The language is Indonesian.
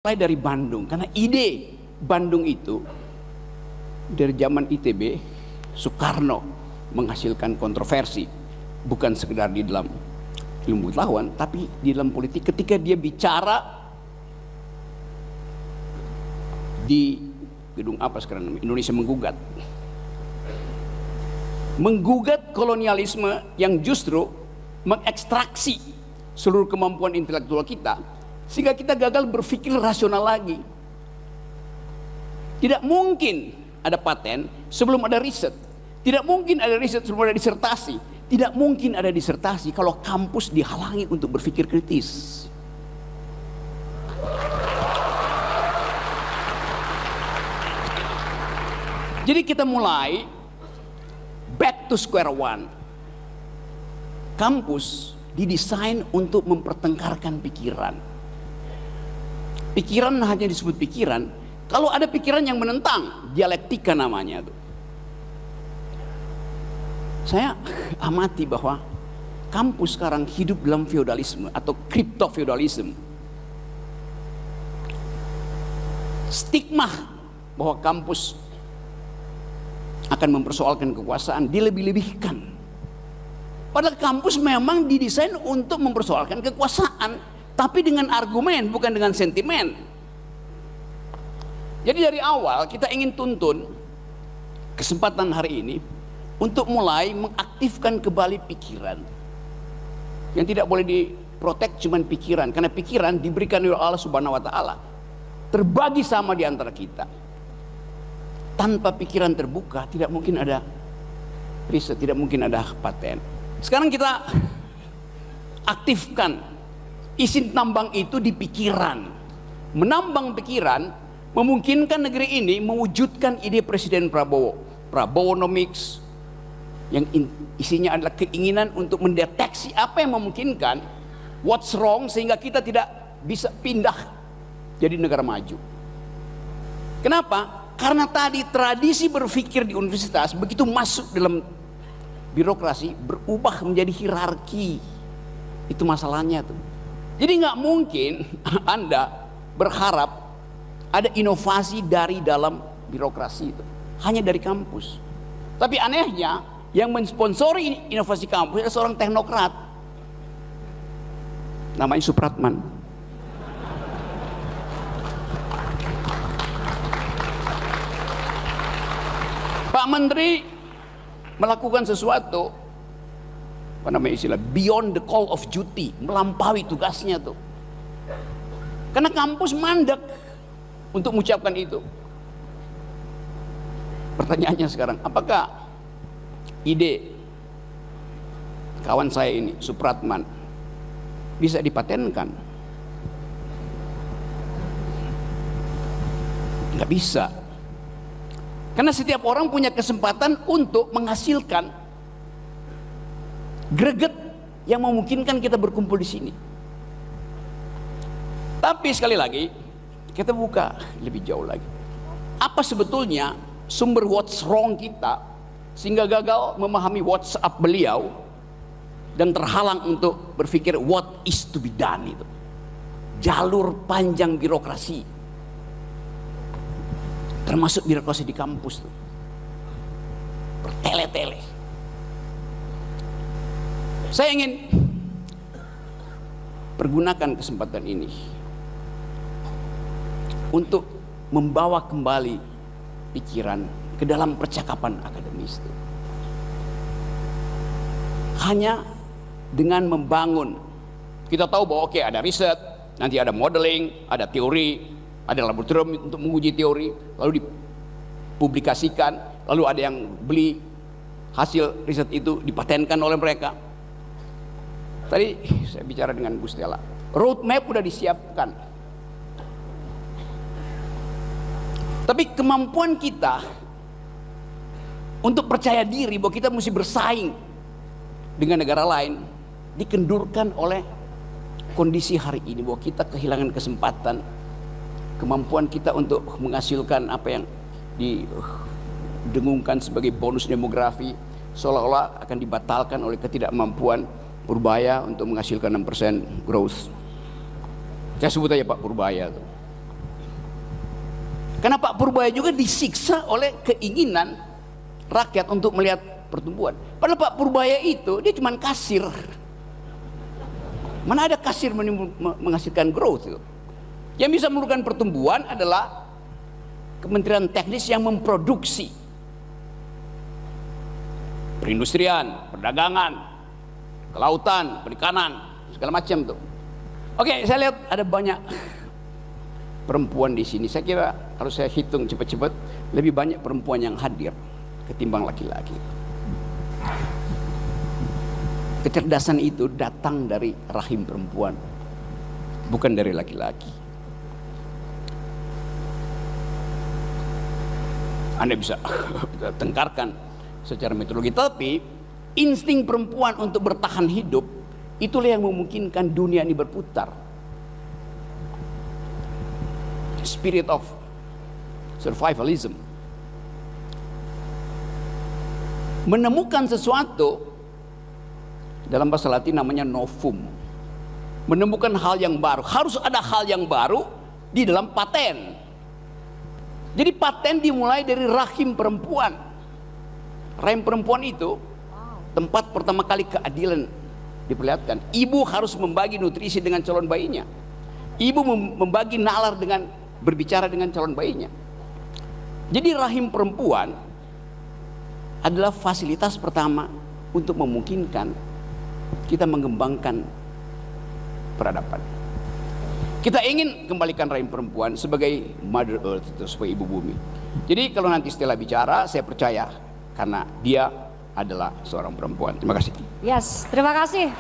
mulai dari Bandung, karena ide Bandung itu dari zaman ITB, Soekarno menghasilkan kontroversi, bukan sekedar di dalam ilmu pengetahuan, tapi di dalam politik. Ketika dia bicara di gedung apa sekarang, Indonesia menggugat kolonialisme yang justru mengekstraksi seluruh kemampuan intelektual kita, sehingga kita gagal berpikir rasional lagi. Tidak mungkin ada paten sebelum ada riset, tidak mungkin ada riset sebelum ada disertasi, tidak mungkin ada disertasi kalau kampus dihalangi untuk berpikir kritis. Jadi kita mulai back to square one. Kampus didesain untuk mempertengkarkan pikiran. Pikiran hanya disebut pikiran kalau ada pikiran yang menentang, dialektika namanya tuh. Saya amati bahwa kampus sekarang hidup dalam feodalisme atau kripto-feodalisme. Stigma bahwa kampus akan mempersoalkan kekuasaan dilebih-lebihkan. Padahal kampus memang didesain untuk mempersoalkan kekuasaan, tapi dengan argumen, bukan dengan sentimen. Jadi dari awal kita ingin tuntun kesempatan hari ini untuk mulai mengaktifkan kembali pikiran. Yang tidak boleh diprotek cuma pikiran, karena pikiran diberikan oleh Allah Subhanahu wa taala. Terbagi sama di antara kita. Tanpa pikiran terbuka tidak mungkin ada riset, tidak mungkin ada paten. Sekarang kita aktifkan isi tambang itu di pikiran. Menambang pikiran memungkinkan negeri ini mewujudkan ide Presiden Prabowo, Prabowonomics, yang isinya adalah keinginan untuk mendeteksi apa yang memungkinkan, what's wrong, sehingga kita tidak bisa pindah jadi negara maju. Kenapa? Karena tadi tradisi berpikir di universitas begitu masuk dalam birokrasi berubah menjadi hierarki. Itu masalahnya tuh. Jadi nggak mungkin Anda berharap ada inovasi dari dalam birokrasi itu, hanya dari kampus. Tapi anehnya yang mensponsori inovasi kampus adalah seorang teknokrat, namanya Supratman. Pak Menteri melakukan sesuatu, apa namanya istilah, beyond the call of duty, melampaui tugasnya tuh. Karena kampus mandek untuk mengucapkan itu. Pertanyaannya sekarang, apakah ide kawan saya ini, Supratman, bisa dipatenkan? Nggak bisa. Karena setiap orang punya kesempatan untuk menghasilkan greget yang memungkinkan kita berkumpul di sini. Tapi sekali lagi kita buka lebih jauh lagi. Apa sebetulnya sumber what's wrong kita sehingga gagal memahami what's up beliau dan terhalang untuk berpikir what is to be done itu. Jalur panjang birokrasi. Termasuk birokrasi di kampus tuh, bertele-tele. Saya ingin pergunakan kesempatan ini untuk membawa kembali pikiran ke dalam percakapan akademis itu. Hanya dengan membangun, kita tahu bahwa oke, ada riset, nanti ada modeling, ada teori, ada laboratorium untuk menguji teori, lalu dipublikasikan, lalu ada yang beli hasil riset itu dipatenkan oleh mereka. Tadi saya bicara dengan Bu Stella, roadmap udah disiapkan. Tapi kemampuan kita untuk percaya diri bahwa kita mesti bersaing dengan negara lain dikendurkan oleh kondisi hari ini, bahwa kita kehilangan kesempatan, kemampuan kita untuk menghasilkan apa yang didengungkan sebagai bonus demografi seolah-olah akan dibatalkan oleh ketidakmampuan Purbaya untuk menghasilkan 6% growth. Saya sebut aja Pak Purbaya tuh. Karena Pak Purbaya juga disiksa oleh keinginan rakyat untuk melihat pertumbuhan. Padahal Pak Purbaya itu dia cuma kasir. Mana ada kasir menghasilkan growth itu? Yang bisa menurunkan pertumbuhan adalah Kementerian Teknis yang memproduksi. Perindustrian, perdagangan, kelautan, perikanan, segala macam tuh. Oke, saya lihat ada banyak perempuan di sini. Saya kira kalau saya hitung cepat-cepat lebih banyak perempuan yang hadir ketimbang laki-laki. Kecerdasan itu datang dari rahim perempuan, bukan dari laki-laki. Anda bisa tengkarkan secara metodologi, tapi insting perempuan untuk bertahan hidup itulah yang memungkinkan dunia ini berputar. Spirit of survivalism. Menemukan sesuatu, dalam bahasa Latin namanya novum. Menemukan hal yang baru. Harus ada hal yang baru di dalam paten. Jadi paten dimulai dari rahim perempuan. Rahim perempuan itu tempat pertama kali keadilan diperlihatkan. Ibu harus membagi nutrisi dengan calon bayinya. Ibu membagi nalar dengan berbicara dengan calon bayinya. Jadi rahim perempuan adalah fasilitas pertama untuk memungkinkan kita mengembangkan peradaban. Kita ingin kembalikan rahim perempuan sebagai Mother Earth, itu sebagai ibu bumi. Jadi kalau nanti Stella bicara, saya percaya karena dia adalah seorang perempuan. Terima kasih. Yes, terima kasih.